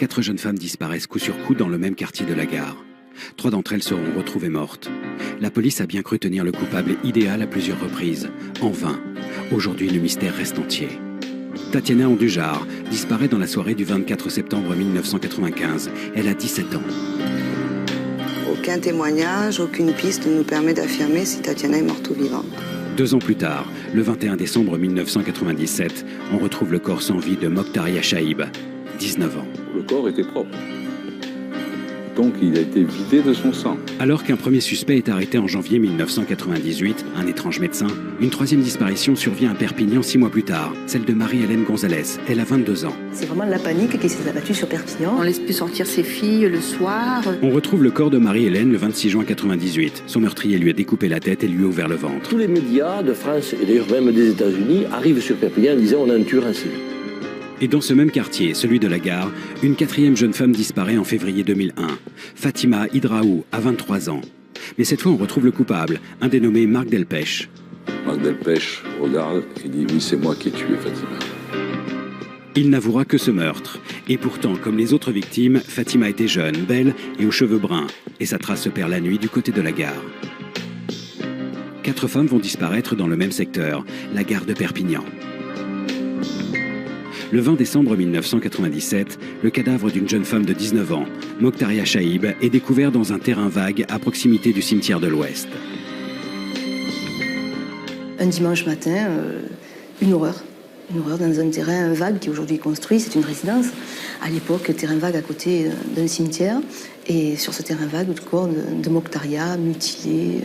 4 jeunes femmes disparaissent coup sur coup dans le même quartier de la gare. 3 d'entre elles seront retrouvées mortes. La police a bien cru tenir le coupable idéal à plusieurs reprises. En vain. Aujourd'hui, le mystère reste entier. Tatiana Andujar disparaît dans la soirée du 24 septembre 1995. Elle a 17 ans. Aucun témoignage, aucune piste ne nous permet d'affirmer si Tatiana est morte ou vivante. 2 ans plus tard, le 21 décembre 1997, on retrouve le corps sans vie de Mokhtaria Chaïb, 19 ans. Le corps était propre. Donc il a été vidé de son sang. Alors qu'un premier suspect est arrêté en janvier 1998, un étrange médecin, une 3e disparition survient à Perpignan 6 mois plus tard, celle de Marie-Hélène Gonzalez. Elle a 22 ans. C'est vraiment la panique qui s'est abattue sur Perpignan. On laisse plus sortir ses filles le soir. On retrouve le corps de Marie-Hélène le 26 juin 1998. Son meurtrier lui a découpé la tête et lui a ouvert le ventre. Tous les médias de France et d'ailleurs même des États-Unis arrivent sur Perpignan en disant on a un tueur en série. Et dans ce même quartier, celui de la gare, une 4e jeune femme disparaît en février 2001. Fatima Hidraou a 23 ans. Mais cette fois, on retrouve le coupable, un dénommé Marc Delpech. Marc Delpech regarde et dit oui, c'est moi qui ai tué Fatima. Il n'avouera que ce meurtre. Et pourtant, comme les autres victimes, Fatima était jeune, belle et aux cheveux bruns. Et sa trace se perd la nuit du côté de la gare. 4 femmes vont disparaître dans le même secteur, la gare de Perpignan. Le 20 décembre 1997, le cadavre d'une jeune femme de 19 ans, Mokhtaria Chaïb, est découvert dans un terrain vague à proximité du cimetière de l'Ouest. Un dimanche matin, une horreur. Une horreur dans un terrain vague qui aujourd'hui est construit, c'est une résidence. À l'époque, terrain vague à côté d'un cimetière. Et sur ce terrain vague, le corps de Mokhtaria, mutilé,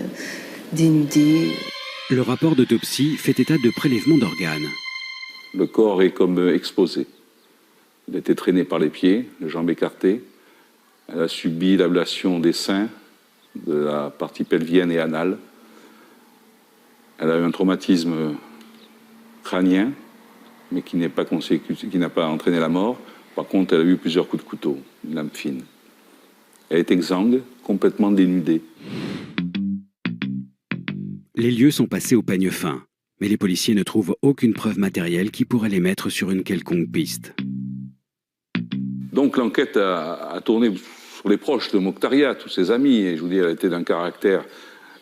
dénudé. Le rapport d'autopsie fait état de prélèvement d'organes. Le corps est comme exposé. Il a été traîné par les pieds, les jambes écartées. Elle a subi l'ablation des seins, de la partie pelvienne et anale. Elle a eu un traumatisme crânien, mais qui n'a pas entraîné la mort. Par contre, elle a eu plusieurs coups de couteau, une lame fine. Elle est exsangue, complètement dénudée. Les lieux sont passés au peigne fin. Mais les policiers ne trouvent aucune preuve matérielle qui pourrait les mettre sur une quelconque piste. Donc l'enquête a tourné sur les proches de Mokhtaria, tous ses amis. Et je vous dis, elle était d'un caractère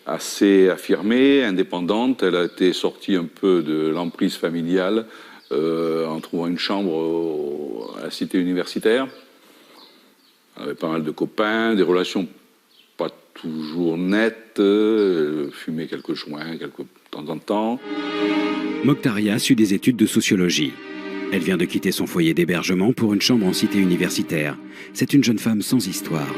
assez affirmé, indépendante. Elle a été sortie un peu de l'emprise familiale en trouvant une chambre à la cité universitaire. Elle avait pas mal de copains, des relations pas toujours nettes, fumait quelques joints, de temps en temps. Mokhtaria suit des études de sociologie. Elle vient de quitter son foyer d'hébergement pour une chambre en cité universitaire. C'est une jeune femme sans histoire.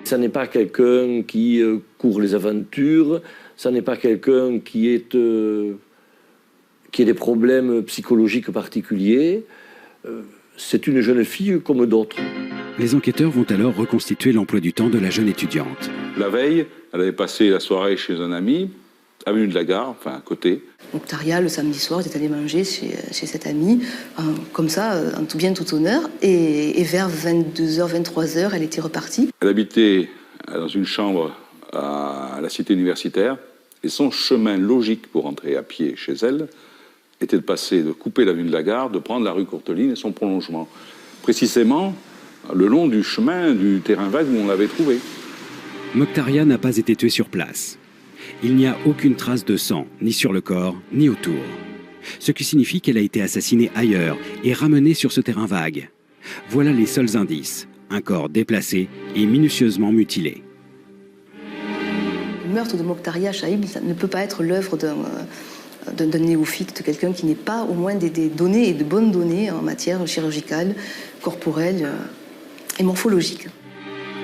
Ça n'est pas quelqu'un qui court les aventures, ça n'est pas quelqu'un qui ait des problèmes psychologiques particuliers. C'est une jeune fille comme d'autres. Les enquêteurs vont alors reconstituer l'emploi du temps de la jeune étudiante. La veille, elle avait passé la soirée chez un ami, avenue de la Gare, enfin à côté. Mokhtaria, le samedi soir, était allée manger chez cet ami, comme ça, en tout bien, tout honneur. Et vers 22h, 23h, elle était repartie. Elle habitait dans une chambre à la cité universitaire, et son chemin logique pour rentrer à pied chez elle était de couper l'avenue de la Gare, de prendre la rue Courteline et son prolongement. Précisément le long du chemin du terrain vague où on l'avait trouvée. Mokhtaria n'a pas été tuée sur place. Il n'y a aucune trace de sang, ni sur le corps, ni autour. Ce qui signifie qu'elle a été assassinée ailleurs et ramenée sur ce terrain vague. Voilà les seuls indices. Un corps déplacé et minutieusement mutilé. Le meurtre de Mokhtaria Chaïb, ça ne peut pas être l'œuvre d'un néophyte, de quelqu'un qui n'ait pas au moins des données et de bonnes données en matière chirurgicale, corporelle et morphologique.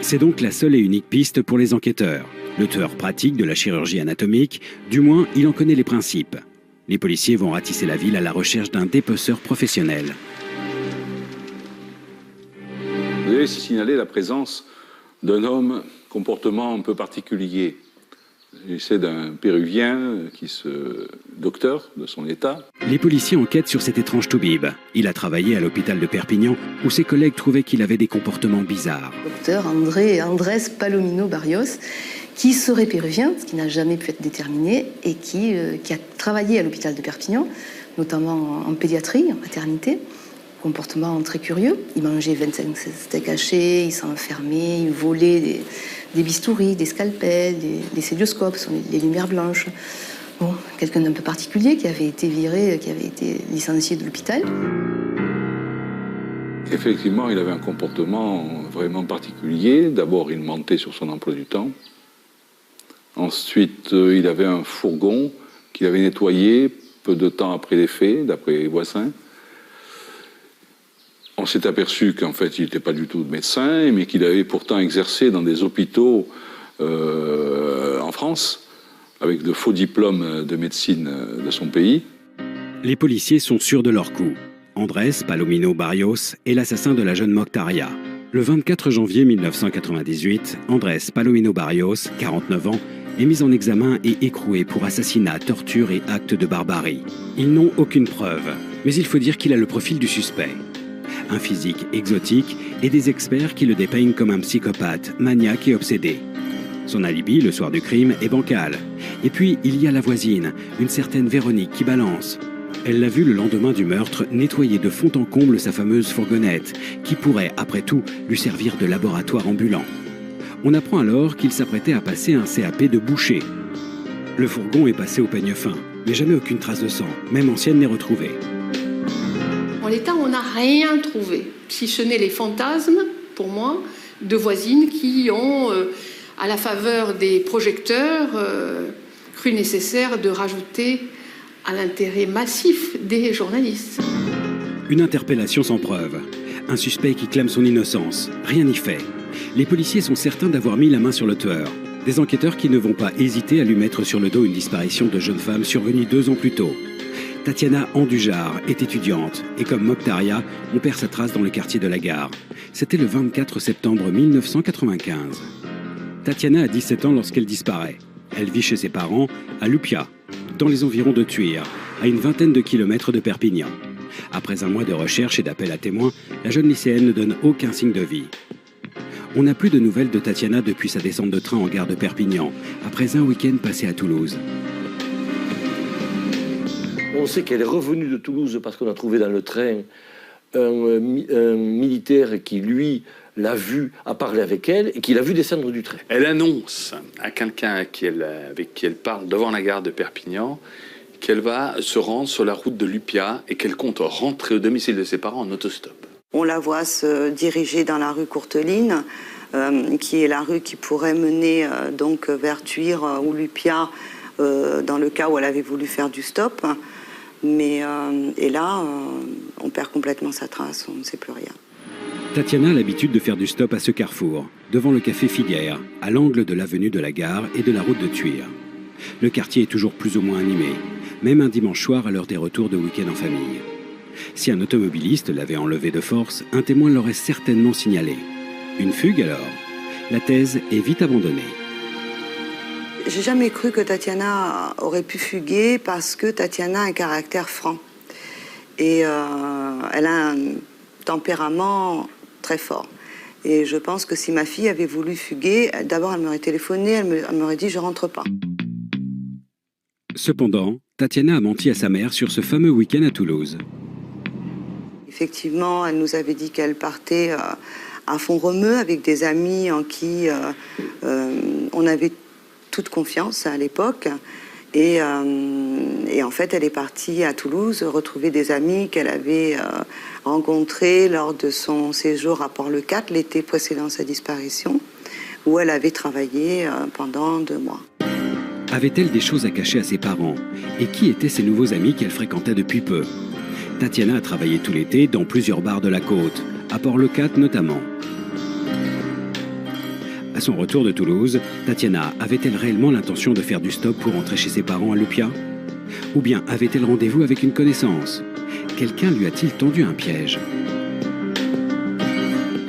C'est donc la seule et unique piste pour les enquêteurs. Le tueur pratique de la chirurgie anatomique, du moins, il en connaît les principes. Les policiers vont ratisser la ville à la recherche d'un dépeceur professionnel. Vous avez signalé la présence d'un homme, comportement un peu particulier. C'est d'un Péruvien docteur de son état. Les policiers enquêtent sur cet étrange toubib. Il a travaillé à l'hôpital de Perpignan où ses collègues trouvaient qu'il avait des comportements bizarres. Docteur Andrés Palomino Barrios, qui serait péruvien, ce qui n'a jamais pu être déterminé, et qui a travaillé à l'hôpital de Perpignan, notamment en pédiatrie, en maternité, comportement très curieux. Il mangeait 25 steaks hachés, il s'enfermait, il volait des bistouris, des scalpels, des célioscopes, les lumières blanches. Bon, quelqu'un d'un peu particulier qui avait été viré, qui avait été licencié de l'hôpital. Effectivement, il avait un comportement vraiment particulier. D'abord, il mentait sur son emploi du temps. Ensuite, il avait un fourgon qu'il avait nettoyé peu de temps après les faits, d'après les voisins. On s'est aperçu qu'en fait, il n'était pas du tout médecin, mais qu'il avait pourtant exercé dans des hôpitaux en France, avec de faux diplômes de médecine de son pays. Les policiers sont sûrs de leur coup. Andrés Palomino Barrios est l'assassin de la jeune Moctaria. Le 24 janvier 1998, Andrés Palomino Barrios, 49 ans, est mis en examen et écroué pour assassinat, torture et actes de barbarie. Ils n'ont aucune preuve, mais il faut dire qu'il a le profil du suspect. Un physique exotique et des experts qui le dépeignent comme un psychopathe, maniaque et obsédé. Son alibi, le soir du crime, est bancal. Et puis, il y a la voisine, une certaine Véronique qui balance. Elle l'a vu le lendemain du meurtre nettoyer de fond en comble sa fameuse fourgonnette, qui pourrait, après tout, lui servir de laboratoire ambulant. On apprend alors qu'il s'apprêtait à passer un CAP de boucher. Le fourgon est passé au peigne fin, mais jamais aucune trace de sang, même ancienne, n'est retrouvée. En l'état, on n'a rien trouvé, si ce n'est les fantasmes, pour moi, de voisines qui ont, à la faveur des projecteurs, cru nécessaire de rajouter à l'intérêt massif des journalistes. Une interpellation sans preuve. Un suspect qui clame son innocence. Rien n'y fait. Les policiers sont certains d'avoir mis la main sur le tueur. Des enquêteurs qui ne vont pas hésiter à lui mettre sur le dos une disparition de jeune femme survenue 2 ans plus tôt. Tatiana Andujar est étudiante et comme Moctaria, on perd sa trace dans le quartier de la Gare. C'était le 24 septembre 1995. Tatiana a 17 ans lorsqu'elle disparaît. Elle vit chez ses parents à Lupia, dans les environs de Tuir, à une vingtaine de kilomètres de Perpignan. Après un mois de recherche et d'appel à témoins, la jeune lycéenne ne donne aucun signe de vie. On n'a plus de nouvelles de Tatiana depuis sa descente de train en gare de Perpignan, après un week-end passé à Toulouse. On sait qu'elle est revenue de Toulouse parce qu'on a trouvé dans le train un militaire qui, lui, l'a vue, a parlé avec elle et qui l'a vue descendre du train. Elle annonce à quelqu'un avec qui elle parle devant la gare de Perpignan qu'elle va se rendre sur la route de Lupia et qu'elle compte rentrer au domicile de ses parents en autostop. On la voit se diriger dans la rue Courteline, qui est la rue qui pourrait mener donc vers Tuir ou Lupia, dans le cas où elle avait voulu faire du stop. Et là, on perd complètement sa trace, on ne sait plus rien. Tatiana a l'habitude de faire du stop à ce carrefour, devant le café Filière, à l'angle de l'avenue de la Gare et de la route de Tuir. Le quartier est toujours plus ou moins animé, même un dimanche soir à l'heure des retours de week-end en famille. Si un automobiliste l'avait enlevé de force, un témoin l'aurait certainement signalé. Une fugue alors? La thèse est vite abandonnée. J'ai jamais cru que Tatiana aurait pu fuguer parce que Tatiana a un caractère franc. Et elle a un tempérament très fort. Et je pense que si ma fille avait voulu fuguer, d'abord elle m'aurait téléphoné, elle m'aurait dit « je rentre pas ». Cependant, Tatiana a menti à sa mère sur ce fameux week-end à Toulouse. Effectivement, elle nous avait dit qu'elle partait à Font-Romeu avec des amis en qui on avait toute confiance à l'époque. Et en fait, elle est partie à Toulouse retrouver des amis qu'elle avait rencontrés lors de son séjour à Port-le-Cat, l'été précédant sa disparition, où elle avait travaillé pendant 2 mois. Avait-elle des choses à cacher à ses parents? Et qui étaient ces nouveaux amis qu'elle fréquentait depuis peu? Tatiana a travaillé tout l'été dans plusieurs bars de la côte, à Port-le-Cat notamment. À son retour de Toulouse, Tatiana avait-elle réellement l'intention de faire du stop pour rentrer chez ses parents à Lupia? Ou bien avait-elle rendez-vous avec une connaissance? Quelqu'un lui a-t-il tendu un piège?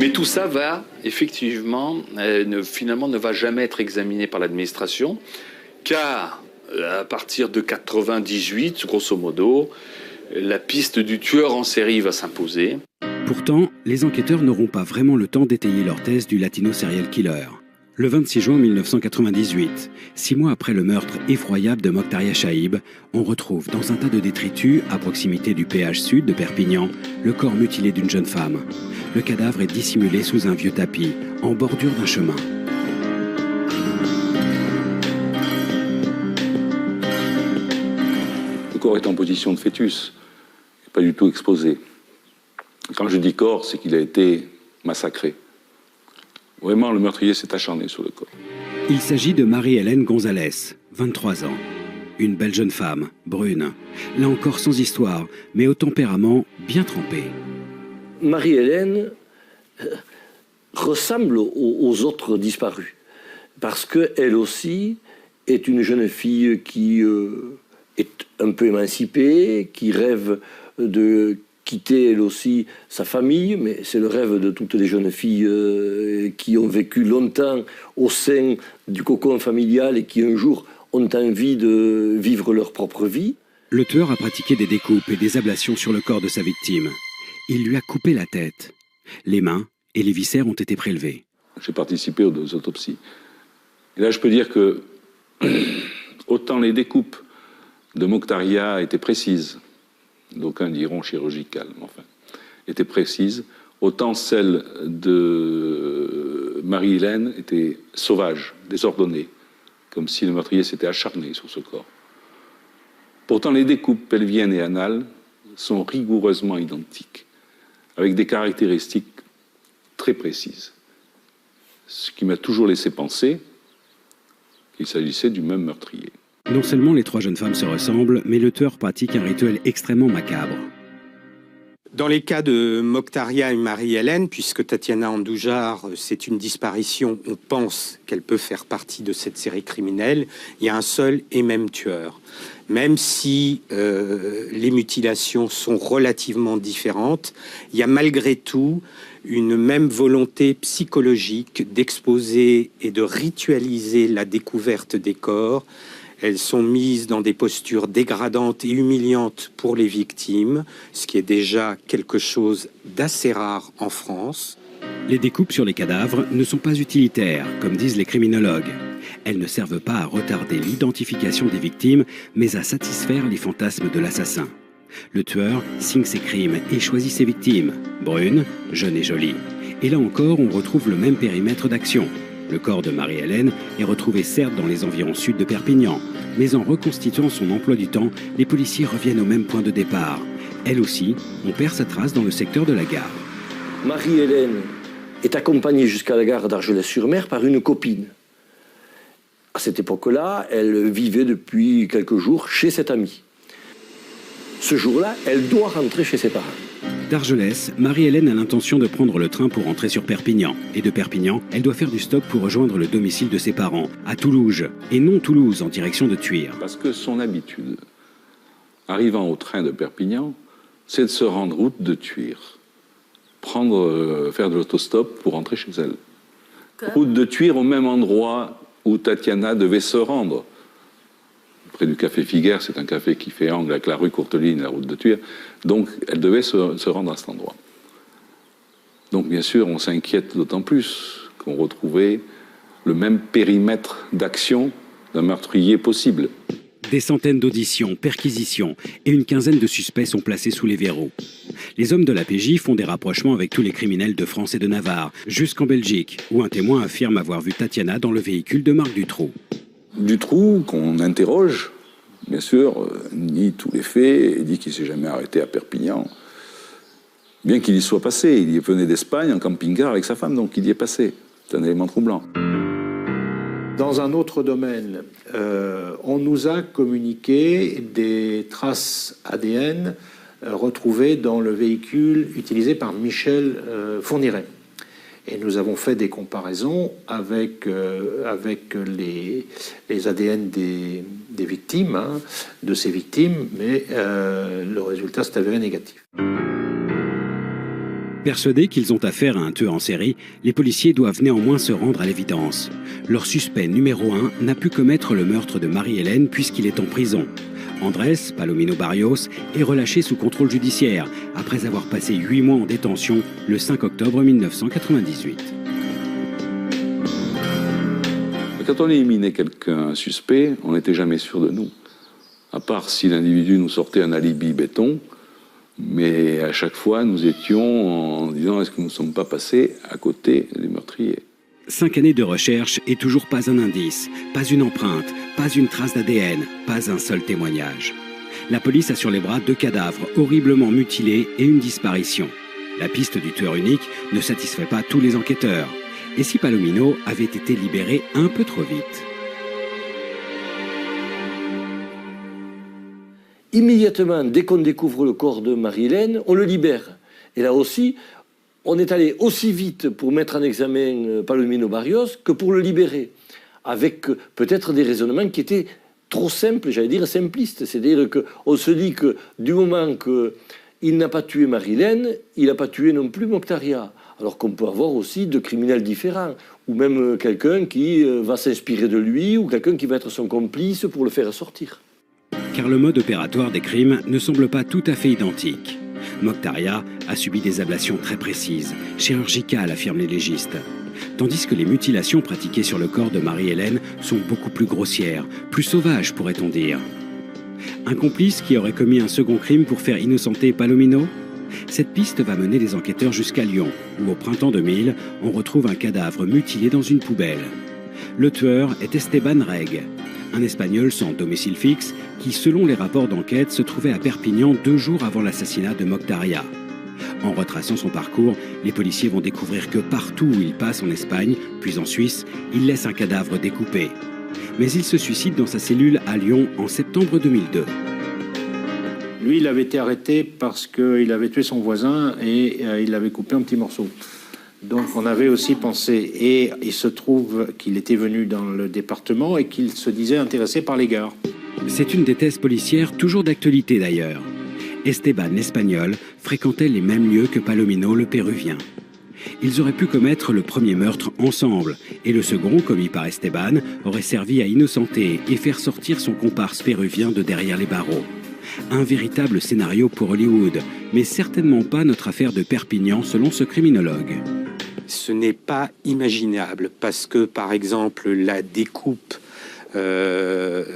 Mais tout ça va, effectivement, finalement ne va jamais être examiné par l'administration, car à partir de 98, grosso modo, la piste du tueur en série va s'imposer. Pourtant, les enquêteurs n'auront pas vraiment le temps d'étayer leur thèse du latino serial killer. Le 26 juin 1998, 6 mois après le meurtre effroyable de Mokhtaria Chaïb, on retrouve dans un tas de détritus, à proximité du péage sud de Perpignan, le corps mutilé d'une jeune femme. Le cadavre est dissimulé sous un vieux tapis, en bordure d'un chemin. Le corps est en position de fœtus, pas du tout exposé. Quand je dis corps, c'est qu'il a été massacré. Vraiment, le meurtrier s'est acharné sur le corps. Il s'agit de Marie-Hélène Gonzalez, 23 ans. Une belle jeune femme, brune. Là encore sans histoire, mais au tempérament bien trempé. Marie-Hélène ressemble aux autres disparus. Parce qu'elle aussi est une jeune fille qui est un peu émancipée, qui rêve de quitter elle aussi sa famille, mais c'est le rêve de toutes les jeunes filles qui ont vécu longtemps au sein du cocon familial et qui un jour ont envie de vivre leur propre vie. Le tueur a pratiqué des découpes et des ablations sur le corps de sa victime. Il lui a coupé la tête. Les mains et les viscères ont été prélevés. J'ai participé aux 2 autopsies. Et là, je peux dire que autant les découpes de Mokhtaria étaient précises, d'aucuns diront chirurgicales, mais enfin, étaient précises, autant celles de Marie-Hélène étaient sauvages, désordonnées, comme si le meurtrier s'était acharné sur ce corps. Pourtant, les découpes pelviennes et anales sont rigoureusement identiques, avec des caractéristiques très précises. Ce qui m'a toujours laissé penser qu'il s'agissait du même meurtrier. Non seulement les 3 jeunes femmes se ressemblent, mais le tueur pratique un rituel extrêmement macabre. Dans les cas de Mokhtaria et Marie-Hélène, puisque Tatiana Andoujar, c'est une disparition, on pense qu'elle peut faire partie de cette série criminelle, il y a un seul et même tueur. Même si les mutilations sont relativement différentes, il y a malgré tout une même volonté psychologique d'exposer et de ritualiser la découverte des corps. Elles sont mises dans des postures dégradantes et humiliantes pour les victimes, ce qui est déjà quelque chose d'assez rare en France. Les découpes sur les cadavres ne sont pas utilitaires, comme disent les criminologues. Elles ne servent pas à retarder l'identification des victimes, mais à satisfaire les fantasmes de l'assassin. Le tueur signe ses crimes et choisit ses victimes, brunes, jeunes et jolies. Et là encore, on retrouve le même périmètre d'action. Le corps de Marie-Hélène est retrouvé certes dans les environs sud de Perpignan, mais en reconstituant son emploi du temps, les policiers reviennent au même point de départ. Elle aussi, on perd sa trace dans le secteur de la gare. Marie-Hélène est accompagnée jusqu'à la gare d'Argelès-sur-Mer par une copine. À cette époque-là, elle vivait depuis quelques jours chez cette amie. Ce jour-là, elle doit rentrer chez ses parents. D'Argelès, Marie-Hélène a l'intention de prendre le train pour rentrer sur Perpignan. Et de Perpignan, elle doit faire du stop pour rejoindre le domicile de ses parents, à Toulouse, et non Toulouse, en direction de Tuire. Parce que son habitude, arrivant au train de Perpignan, c'est de se rendre route de Tuire. Faire de l'autostop pour rentrer chez elle. Route de Tuire au même endroit où Tatiana devait se rendre. Près du café Figuère, c'est un café qui fait angle avec la rue Courteline et la route de Tuire. Donc, elle devait se rendre à cet endroit. Donc, bien sûr, on s'inquiète d'autant plus qu'on retrouvait le même périmètre d'action d'un meurtrier possible. Des centaines d'auditions, perquisitions et une quinzaine de suspects sont placés sous les verrous. Les hommes de la PJ font des rapprochements avec tous les criminels de France et de Navarre, jusqu'en Belgique, où un témoin affirme avoir vu Tatiana dans le véhicule de Marc Dutroux. Dutroux, qu'on interroge, bien sûr, nie tous les faits et dit qu'il ne s'est jamais arrêté à Perpignan. Bien qu'il y soit passé, il y venait d'Espagne en camping-car avec sa femme, donc il y est passé. C'est un élément troublant. Dans un autre domaine, on nous a communiqué des traces ADN retrouvées dans le véhicule utilisé par Michel Fourniret. Et nous avons fait des comparaisons avec les ADN des victimes, de ces victimes, mais le résultat s'est avéré négatif. Persuadés qu'ils ont affaire à un tueur en série, les policiers doivent néanmoins se rendre à l'évidence. Leur suspect numéro 1 n'a pu commettre le meurtre de Marie-Hélène puisqu'il est en prison. Andrés Palomino Barrios est relâché sous contrôle judiciaire après avoir passé 8 mois en détention le 5 octobre 1998. quand on éliminait quelqu'un suspect, on n'était jamais sûr de nous. À part si l'individu nous sortait un alibi béton, mais à chaque fois, nous étions en disant est-ce que nous ne sommes pas passés à côté des meurtriers. 5 années de recherche et toujours pas un indice, pas une empreinte, pas une trace d'ADN, pas un seul témoignage. La police a sur les bras 2 cadavres horriblement mutilés et une disparition. La piste du tueur unique ne satisfait pas tous les enquêteurs. Et si Palomino avait été libéré un peu trop vite? Immédiatement, dès qu'on découvre le corps de Marie-Hélène, on le libère. Et là aussi, on est allé aussi vite pour mettre en examen Palomino Barrios que pour le libérer, avec peut-être des raisonnements qui étaient trop simples, j'allais dire simplistes. C'est-à-dire qu'on se dit que du moment qu'il n'a pas tué Marie-Hélène, il n'a pas tué non plus Mokhtaria. Alors qu'on peut avoir aussi 2 criminels différents, ou même quelqu'un qui va s'inspirer de lui, ou quelqu'un qui va être son complice pour le faire sortir. Car le mode opératoire des crimes ne semble pas tout à fait identique. Mokhtaria a subi des ablations très précises, chirurgicales, affirment les légistes. Tandis que les mutilations pratiquées sur le corps de Marie-Hélène sont beaucoup plus grossières, plus sauvages pourrait-on dire. Un complice qui aurait commis un second crime pour faire innocenter Palomino? Cette piste va mener les enquêteurs jusqu'à Lyon, où au printemps 2000, on retrouve un cadavre mutilé dans une poubelle. Le tueur est Esteban Reg, un Espagnol sans domicile fixe qui, selon les rapports d'enquête, se trouvait à Perpignan 2 jours avant l'assassinat de Mokhtaria. En retraçant son parcours, les policiers vont découvrir que partout où il passe en Espagne, puis en Suisse, il laisse un cadavre découpé. Mais il se suicide dans sa cellule à Lyon en septembre 2002. Lui, il avait été arrêté parce qu'il avait tué son voisin et il l'avait coupé en petits morceaux. Donc on avait aussi pensé, et il se trouve qu'il était venu dans le département et qu'il se disait intéressé par les gares. C'est une des thèses policières toujours d'actualité d'ailleurs. Esteban l'Espagnol fréquentait les mêmes lieux que Palomino le Péruvien. Ils auraient pu commettre le premier meurtre ensemble, et le second, commis par Esteban, aurait servi à innocenter et faire sortir son comparse péruvien de derrière les barreaux. Un véritable scénario pour Hollywood, mais certainement pas notre affaire de Perpignan selon ce criminologue. Ce n'est pas imaginable parce que, par exemple, la découpe de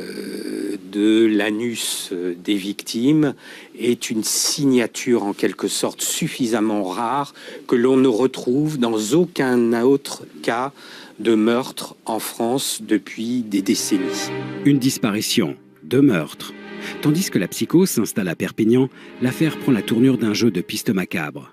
l'anus des victimes est une signature en quelque sorte suffisamment rare que l'on ne retrouve dans aucun autre cas de meurtre en France depuis des décennies. Une disparition, 2 meurtres. Tandis que la psychose s'installe à Perpignan, l'affaire prend la tournure d'un jeu de pistes macabres.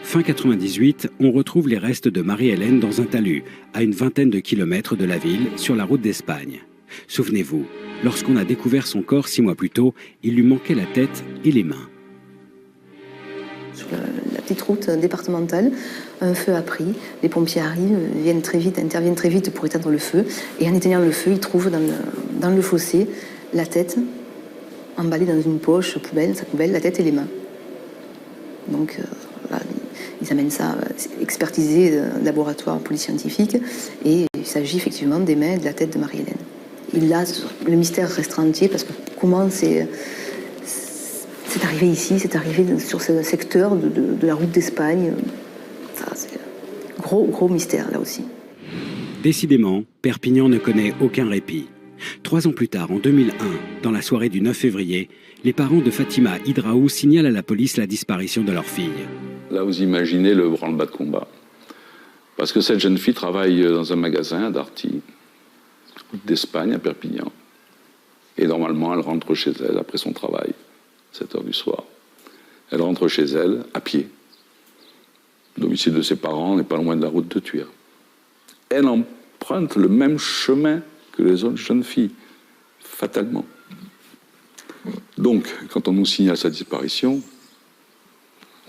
Fin 98, on retrouve les restes de Marie-Hélène dans un talus, à une vingtaine de kilomètres de la ville, sur la route d'Espagne. Souvenez-vous, lorsqu'on a découvert son corps 6 mois plus tôt, il lui manquait la tête et les mains. Sur la petite route départementale, un feu a pris, les pompiers arrivent, interviennent très vite pour éteindre le feu, et en éteignant le feu, ils trouvent dans le fossé la tête emballée dans une poche poubelle, sa poubelle, la tête et les mains. Donc voilà, ils amènent ça expertisé laboratoire police-scientifique, et il s'agit effectivement des mains et de la tête de Marie-Hélène. Et là, le mystère restera entier parce que comment c'est arrivé ici, c'est arrivé sur ce secteur de la route d'Espagne. C'est gros mystère là aussi. Décidément, Perpignan ne connaît aucun répit. 3 ans plus tard, en 2001, dans la soirée du 9 février, les parents de Fatima Hidraou signalent à la police la disparition de leur fille. Là, vous imaginez le branle-bas de combat. Parce que cette jeune fille travaille dans un magasin à Darty, d'Espagne à Perpignan. Et normalement, elle rentre chez elle après son travail, 7h du soir. Elle rentre chez elle à pied. Le domicile de ses parents n'est pas loin de la route de Tuire. Elle emprunte le même chemin que les autres jeunes filles, fatalement. Donc, quand on nous signale sa disparition,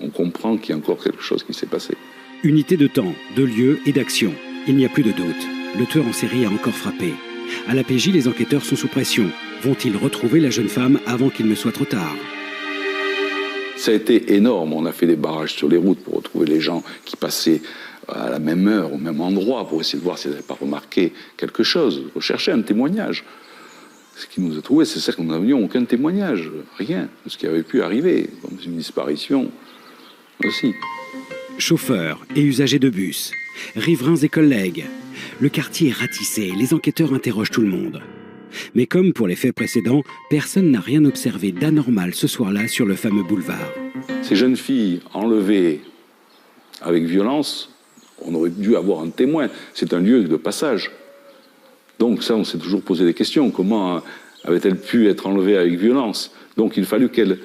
on comprend qu'il y a encore quelque chose qui s'est passé. Unité de temps, de lieu et d'action. Il n'y a plus de doute. Le tueur en série a encore frappé. À la PJ, les enquêteurs sont sous pression. Vont-ils retrouver la jeune femme avant qu'il ne soit trop tard? Ça a été énorme. On a fait des barrages sur les routes pour retrouver les gens qui passaient à la même heure, au même endroit, pour essayer de voir s'ils n'avaient pas remarqué quelque chose, rechercher un témoignage. Ce qui nous a trouvé, c'est ça qu'on n'avait aucun témoignage, rien de ce qui avait pu arriver, comme une disparition aussi. Chauffeurs et usagers de bus, riverains et collègues. Le quartier est ratissé, les enquêteurs interrogent tout le monde. Mais comme pour les faits précédents, personne n'a rien observé d'anormal ce soir-là sur le fameux boulevard. Ces jeunes filles enlevées avec violence, on aurait dû avoir un témoin. C'est un lieu de passage. Donc ça, on s'est toujours posé des questions. Comment avait-elle pu être enlevée avec violence? Donc il fallut qu'elle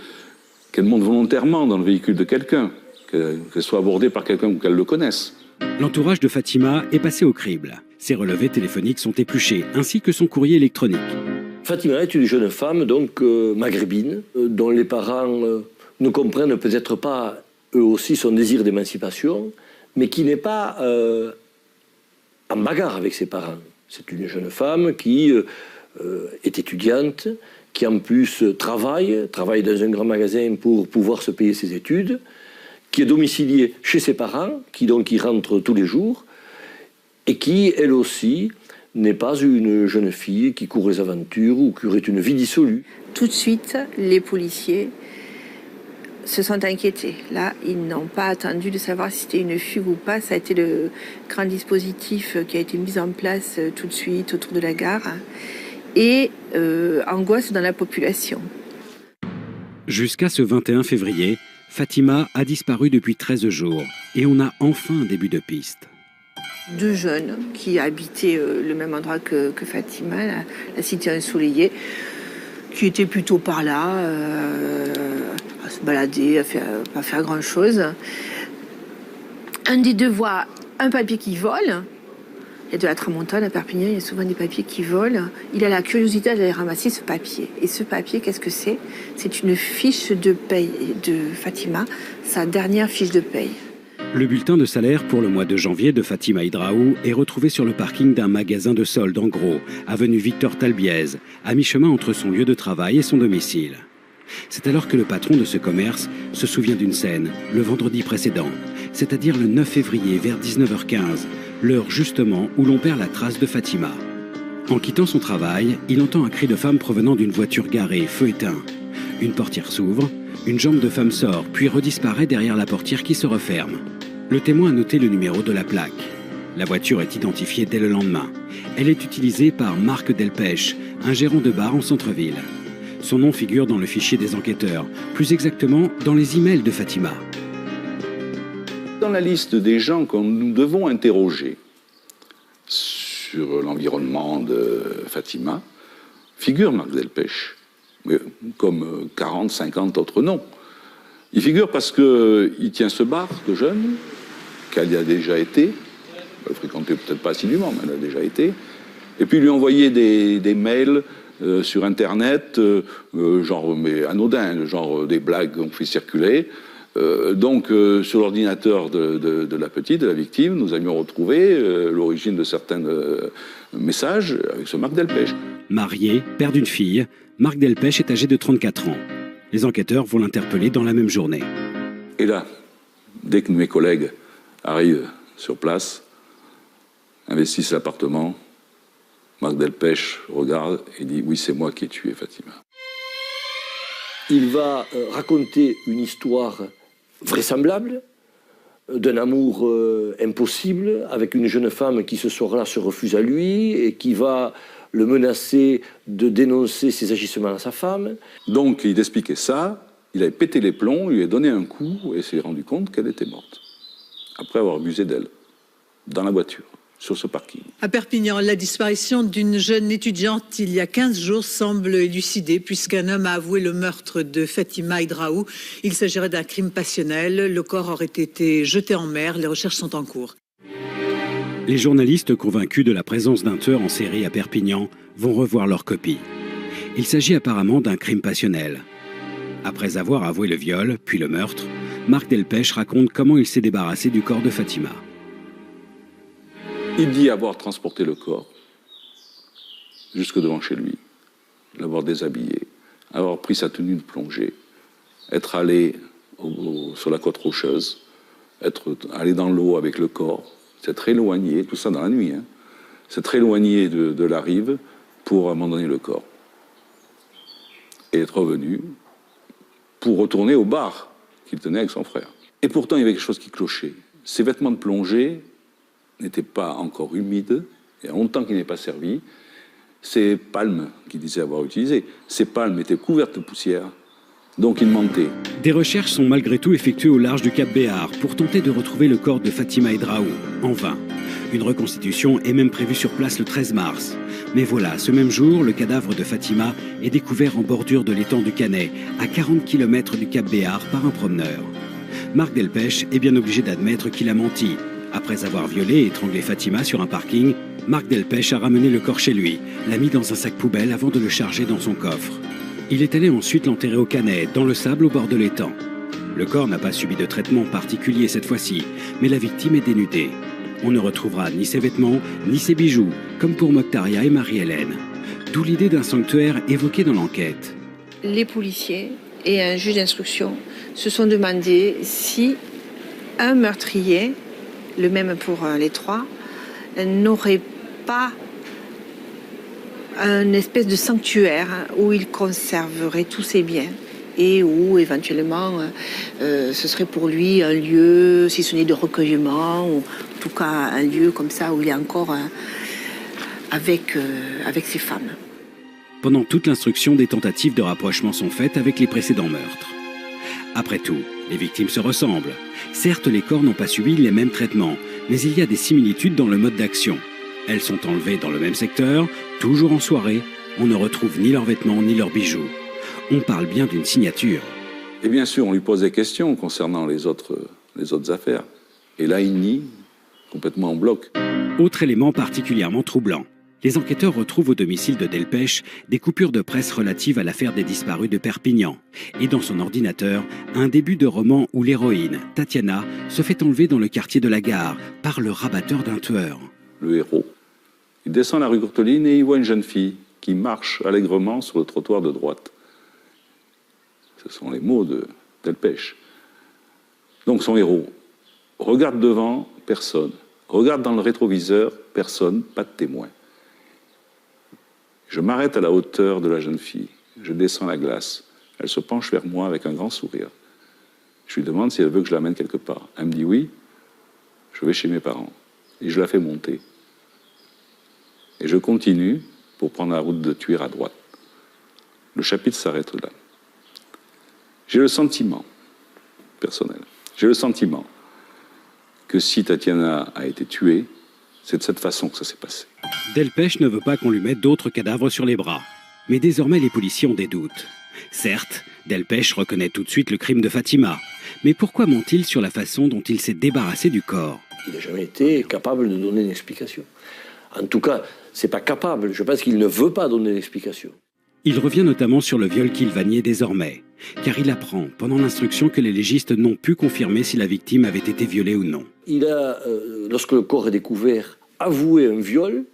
monte volontairement dans le véhicule de quelqu'un, qu'elle soit abordée par quelqu'un ou qu'elle le connaisse. L'entourage de Fatima est passé au crible. Ses relevés téléphoniques sont épluchés, ainsi que son courrier électronique. Fatima est une jeune femme, donc maghrébine, dont les parents ne comprennent peut-être pas, eux aussi, son désir d'émancipation, mais qui n'est pas en bagarre avec ses parents. C'est une jeune femme qui est étudiante, qui en plus travaille dans un grand magasin pour pouvoir se payer ses études, qui est domiciliée chez ses parents, qui donc y rentre tous les jours, et qui, elle aussi, n'est pas une jeune fille qui court les aventures ou qui aurait une vie dissolue. Tout de suite, les policiers se sont inquiétés. Là, ils n'ont pas attendu de savoir si c'était une fugue ou pas. Ça a été le grand dispositif qui a été mis en place tout de suite autour de la gare. Et angoisse dans la population. Jusqu'à ce 21 février, Fatima a disparu depuis 13 jours et on a enfin un début de piste. 2 jeunes qui habitaient le même endroit que Fatima, la cité ensoleillée, qui étaient plutôt par là, à se balader, à pas faire grand-chose. Un des 2 voit un papier qui vole. Il y a de la tramontane à Perpignan, il y a souvent des papiers qui volent. Il a la curiosité d'aller ramasser ce papier. Et ce papier, qu'est-ce que c'est? C'est une fiche de paye de Fatima, sa dernière fiche de paye. Le bulletin de salaire pour le mois de janvier de Fatima Hydraou est retrouvé sur le parking d'un magasin de soldes en gros, avenue Victor Talbiez, à mi-chemin entre son lieu de travail et son domicile. C'est alors que le patron de ce commerce se souvient d'une scène, le vendredi précédent, c'est-à-dire le 9 février vers 19h15, l'heure justement où l'on perd la trace de Fatima. En quittant son travail, il entend un cri de femme provenant d'une voiture garée, feu éteint. Une portière s'ouvre, une jambe de femme sort, puis redisparaît derrière la portière qui se referme. Le témoin a noté le numéro de la plaque. La voiture est identifiée dès le lendemain. Elle est utilisée par Marc Delpech, un gérant de bar en centre-ville. Son nom figure dans le fichier des enquêteurs, plus exactement dans les emails de Fatima. Dans la liste des gens que nous devons interroger sur l'environnement de Fatima, figure Marc Delpech, comme 40, 50 autres noms. Il figure parce qu'il tient ce bar de jeunes, qu'elle y a déjà été, elle ne fréquentait peut-être pas assidûment, mais elle a déjà été, et puis lui envoyer des mails sur Internet, genre mais anodins, genre des blagues qu'on fait circuler. Donc, sur l'ordinateur de la petite, de la victime, nous avions retrouvé l'origine de certains messages avec ce Marc Delpech. Marié, père d'une fille, Marc Delpech est âgé de 34 ans. Les enquêteurs vont l'interpeller dans la même journée. Et là, dès que mes collègues arrivent sur place, investissent l'appartement, Marc Delpech regarde et dit « Oui, c'est moi qui ai tué Fatima ». Il va raconter une histoire vraisemblable, d'un amour impossible, avec une jeune femme qui ce soir-là se refuse à lui et qui va le menacer de dénoncer ses agissements à sa femme. Donc il expliquait ça, il avait pété les plombs, il lui a donné un coup et s'est rendu compte qu'elle était morte, après avoir abusé d'elle, dans la voiture, sur ce parking. À Perpignan, la disparition d'une jeune étudiante il y a 15 jours semble élucidée puisqu'un homme a avoué le meurtre de Fatima Hydraou. Il s'agirait d'un crime passionnel. Le corps aurait été jeté en mer. Les recherches sont en cours. Les journalistes convaincus de la présence d'un tueur en série à Perpignan vont revoir leur copie. Il s'agit apparemment d'un crime passionnel. Après avoir avoué le viol, puis le meurtre, Marc Delpech raconte comment il s'est débarrassé du corps de Fatima. Il dit avoir transporté le corps jusque devant chez lui, l'avoir déshabillé, avoir pris sa tenue de plongée, être allé sur la côte rocheuse, être allé dans l'eau avec le corps, s'être éloigné, tout ça dans la nuit, s'être éloigné de la rive pour abandonner le corps. Et être revenu pour retourner au bar qu'il tenait avec son frère. Et pourtant, il y avait quelque chose qui clochait. Ses vêtements de plongée n'étaient pas encore humides, il y a longtemps qu'il n'est pas servi. Ces palmes qu'il disait avoir utilisées, ces palmes étaient couvertes de poussière, donc il mentait. Des recherches sont malgré tout effectuées au large du Cap Béar pour tenter de retrouver le corps de Fatima Edraou, en vain. Une reconstitution est même prévue sur place le 13 mars. Mais voilà, ce même jour, le cadavre de Fatima est découvert en bordure de l'étang du Canet, à 40 km du Cap Béar, par un promeneur. Marc Delpech est bien obligé d'admettre qu'il a menti. Après avoir violé et étranglé Fatima sur un parking, Marc Delpech a ramené le corps chez lui, l'a mis dans un sac poubelle avant de le charger dans son coffre. Il est allé ensuite l'enterrer au Canet, dans le sable au bord de l'étang. Le corps n'a pas subi de traitement particulier cette fois-ci, mais la victime est dénudée. On ne retrouvera ni ses vêtements, ni ses bijoux, comme pour Mokhtaria et Marie-Hélène. D'où l'idée d'un sanctuaire évoqué dans l'enquête. Les policiers et un juge d'instruction se sont demandé si un meurtrier, le même pour les trois, n'aurait pas une espèce de sanctuaire où il conserverait tous ses biens et où éventuellement ce serait pour lui un lieu, si ce n'est de recueillement, ou en tout cas un lieu comme ça où il est encore avec ses femmes. Pendant toute l'instruction, des tentatives de rapprochement sont faites avec les précédents meurtres. Après tout, les victimes se ressemblent. Certes, les corps n'ont pas subi les mêmes traitements, mais il y a des similitudes dans le mode d'action. Elles sont enlevées dans le même secteur, toujours en soirée. On ne retrouve ni leurs vêtements ni leurs bijoux. On parle bien d'une signature. Et bien sûr, on lui pose des questions concernant les autres affaires. Et là, il nie, complètement en bloc. Autre élément particulièrement troublant. Les enquêteurs retrouvent au domicile de Delpech des coupures de presse relatives à l'affaire des disparus de Perpignan. Et dans son ordinateur, un début de roman où l'héroïne, Tatiana, se fait enlever dans le quartier de la Gare par le rabatteur d'un tueur. Le héros. Il descend la rue Courteline et il voit une jeune fille qui marche allègrement sur le trottoir de droite. Ce sont les mots de Delpech. Donc son héros regarde devant, personne. Regarde dans le rétroviseur, personne, pas de témoin. Je m'arrête à la hauteur de la jeune fille. Je descends la glace. Elle se penche vers moi avec un grand sourire. Je lui demande si elle veut que je l'amène quelque part. Elle me dit oui. Je vais chez mes parents. Et je la fais monter. Et je continue pour prendre la route de Thuir à droite. Le chapitre s'arrête là. J'ai le sentiment, personnel, que si Tatiana a été tuée, c'est de cette façon que ça s'est passé. Delpech ne veut pas qu'on lui mette d'autres cadavres sur les bras. Mais désormais, les policiers ont des doutes. Certes, Delpech reconnaît tout de suite le crime de Fatima. Mais pourquoi ment-il sur la façon dont il s'est débarrassé du corps ? Il n'a jamais été capable de donner une explication. En tout cas, c'est pas capable. Je pense qu'il ne veut pas donner d'explication. Il revient notamment sur le viol qu'il va nier désormais, car il apprend pendant l'instruction que les légistes n'ont pu confirmer si la victime avait été violée ou non. Il a, lorsque le corps est découvert, avoué un viol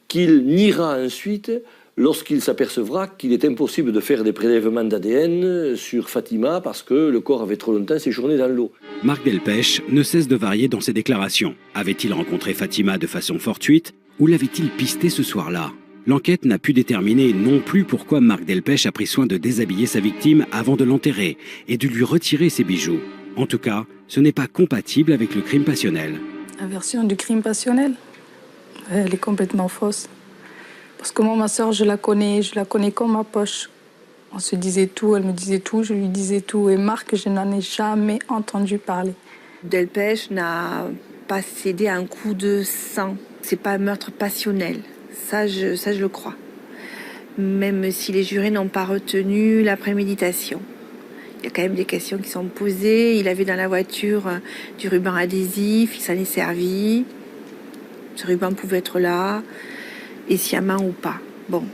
qu'il niera ensuite lorsqu'il s'apercevra qu'il est impossible de faire des prélèvements d'ADN sur Fatima parce que le corps avait trop longtemps séjourné dans l'eau. Marc Delpech ne cesse de varier dans ses déclarations. Avait-il rencontré Fatima de façon fortuite ou l'avait-il pisté ce soir-là ? L'enquête n'a pu déterminer non plus pourquoi Marc Delpech a pris soin de déshabiller sa victime avant de l'enterrer et de lui retirer ses bijoux. En tout cas, ce n'est pas compatible avec le crime passionnel. La version du crime passionnel, elle est complètement fausse. Parce que moi, ma sœur, je la connais comme ma poche. On se disait tout, elle me disait tout, je lui disais tout. Et Marc, je n'en ai jamais entendu parler. Delpech n'a pas cédé à un coup de sang. C'est pas un meurtre passionnel. Ça, je le crois. Même si les jurés n'ont pas retenu la préméditation. Il y a quand même des questions qui sont posées. Il avait dans la voiture du ruban adhésif, il s'en est servi. Ce ruban pouvait être là, et sciemment ou pas. Bon.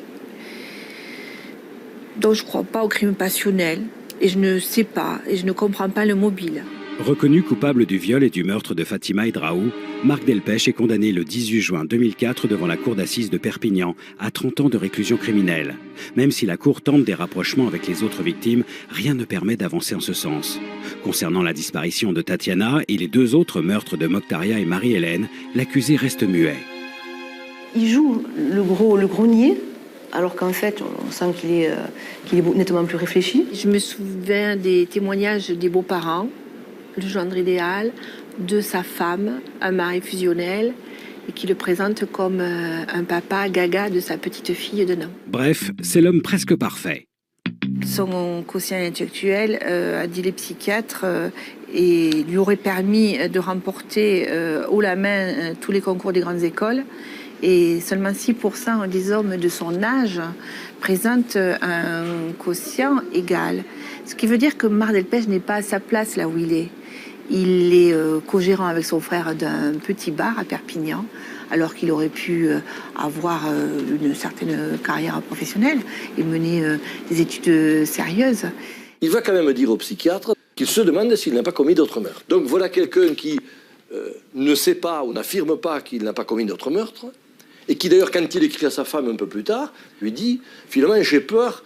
Donc je ne crois pas au crime passionnel, et je ne sais pas, et je ne comprends pas le mobile. Reconnu coupable du viol et du meurtre de Fatima Edraou, Marc Delpech est condamné le 18 juin 2004 devant la cour d'assises de Perpignan à 30 ans de réclusion criminelle. Même si la cour tente des rapprochements avec les autres victimes, rien ne permet d'avancer en ce sens. Concernant la disparition de Tatiana et les deux autres meurtres de Mokhtaria et Marie-Hélène, l'accusé reste muet. Il joue le gros niais, alors qu'en fait, on sent qu'il est nettement plus réfléchi. Je me souviens des témoignages des beaux-parents le gendre idéal de sa femme, un mari fusionnel, et qui le présente comme un papa gaga de sa petite fille de 9 ans. Bref, c'est l'homme presque parfait. Son quotient intellectuel, a dit les psychiatres, et lui aurait permis de remporter haut la main tous les concours des grandes écoles. Et seulement 6% des hommes de son âge présentent un quotient égal. Ce qui veut dire que Marc Delpech n'est pas à sa place là où il est. Il est co-gérant avec son frère d'un petit bar à Perpignan, alors qu'il aurait pu avoir une certaine carrière professionnelle et mener des études sérieuses. Il va quand même dire au psychiatre qu'il se demande s'il n'a pas commis d'autres meurtres. Donc voilà quelqu'un qui ne sait pas ou n'affirme pas qu'il n'a pas commis d'autres meurtres, et qui d'ailleurs, quand il écrit à sa femme un peu plus tard, lui dit finalement j'ai peur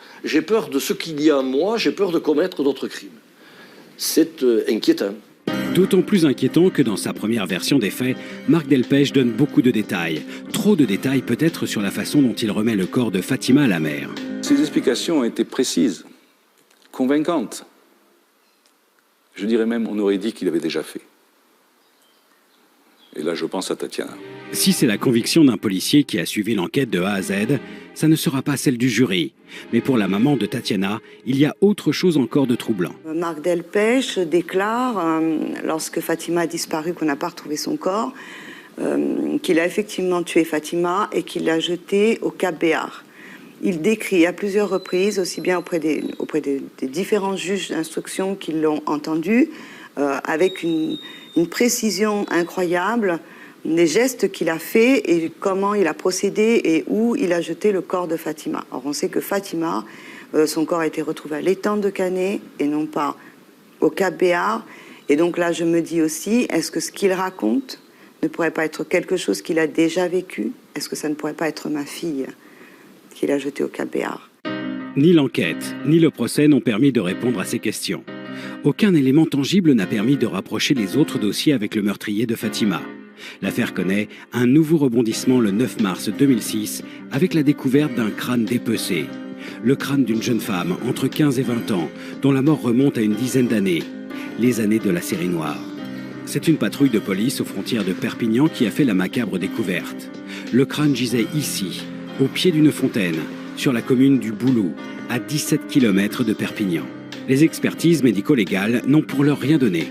de ce qu'il y a en moi, j'ai peur de commettre d'autres crimes. C'est inquiétant. D'autant plus inquiétant que dans sa première version des faits, Marc Delpech donne beaucoup de détails. Trop de détails peut-être sur la façon dont il remet le corps de Fatima à la mer. Ses explications ont été précises, convaincantes. Je dirais même, on aurait dit qu'il avait déjà fait. Et là, je pense à Tatiana. Si c'est la conviction d'un policier qui a suivi l'enquête de A à Z, ça ne sera pas celle du jury. Mais pour la maman de Tatiana, il y a autre chose encore de troublant. Marc Delpech déclare, lorsque Fatima a disparu, qu'on n'a pas retrouvé son corps, qu'il a effectivement tué Fatima et qu'il l'a jetée au Cap Béar. Il décrit à plusieurs reprises, aussi bien auprès des différents juges d'instruction qui l'ont entendu, avec une précision incroyable, les gestes qu'il a faits et comment il a procédé et où il a jeté le corps de Fatima. Or, on sait que Fatima, son corps a été retrouvé à l'étang de Canet et non pas au Cap Béar. Et donc là, je me dis aussi, est-ce que ce qu'il raconte ne pourrait pas être quelque chose qu'il a déjà vécu? Est-ce que ça ne pourrait pas être ma fille qu'il a jetée au Cap Béar? Ni l'enquête, ni le procès n'ont permis de répondre à ces questions. Aucun élément tangible n'a permis de rapprocher les autres dossiers avec le meurtrier de Fatima. L'affaire connaît un nouveau rebondissement le 9 mars 2006 avec la découverte d'un crâne dépecé. Le crâne d'une jeune femme entre 15 et 20 ans dont la mort remonte à une dizaine d'années, les années de la série noire. C'est une patrouille de police aux frontières de Perpignan qui a fait la macabre découverte. Le crâne gisait ici, au pied d'une fontaine, sur la commune du Boulou, à 17 km de Perpignan. Les expertises médico-légales n'ont pour l'heure rien donné.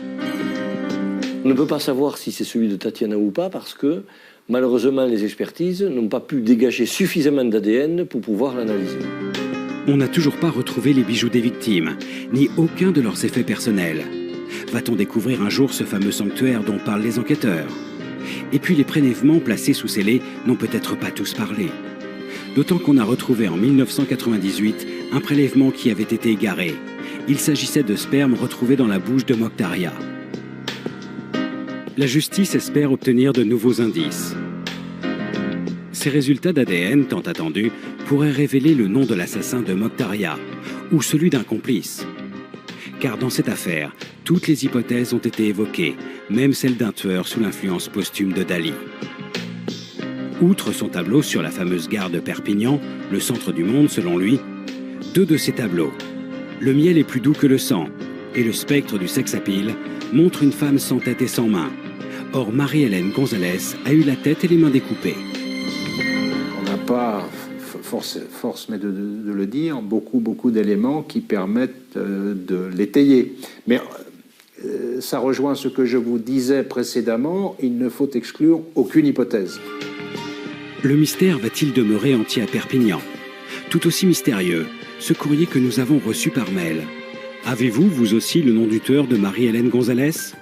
On ne peut pas savoir si c'est celui de Tatiana ou pas parce que, malheureusement, les expertises n'ont pas pu dégager suffisamment d'ADN pour pouvoir l'analyser. On n'a toujours pas retrouvé les bijoux des victimes, ni aucun de leurs effets personnels. Va-t-on découvrir un jour ce fameux sanctuaire dont parlent les enquêteurs? Et puis les prélèvements placés sous scellé n'ont peut-être pas tous parlé. D'autant qu'on a retrouvé en 1998 un prélèvement qui avait été égaré. Il s'agissait de sperme retrouvé dans la bouche de Mokhtaria. La justice espère obtenir de nouveaux indices. Ces résultats d'ADN tant attendus pourraient révéler le nom de l'assassin de Mokhtaria ou celui d'un complice. Car dans cette affaire, toutes les hypothèses ont été évoquées, même celle d'un tueur sous l'influence posthume de Dali. Outre son tableau sur la fameuse gare de Perpignan, le centre du monde selon lui, deux de ces tableaux, le miel est plus doux que le sang et le spectre du sex-appeal montre une femme sans tête et sans main. Or, Marie-Hélène Gonzalez a eu la tête et les mains découpées. On n'a pas, force mais de le dire, beaucoup d'éléments qui permettent de l'étayer. Mais ça rejoint ce que je vous disais précédemment, il ne faut exclure aucune hypothèse. Le mystère va-t-il demeurer entier à Perpignan? Tout aussi mystérieux, ce courrier que nous avons reçu par mail. Avez-vous, vous aussi, le nom du tueur de Marie-Hélène Gonzalez?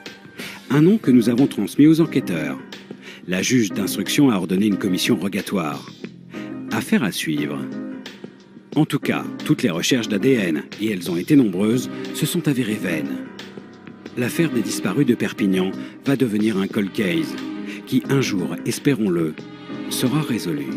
Un nom que nous avons transmis aux enquêteurs. La juge d'instruction a ordonné une commission rogatoire. Affaire à suivre. En tout cas, toutes les recherches d'ADN, et elles ont été nombreuses, se sont avérées vaines. L'affaire des disparus de Perpignan va devenir un cold case, qui un jour, espérons-le, sera résolu.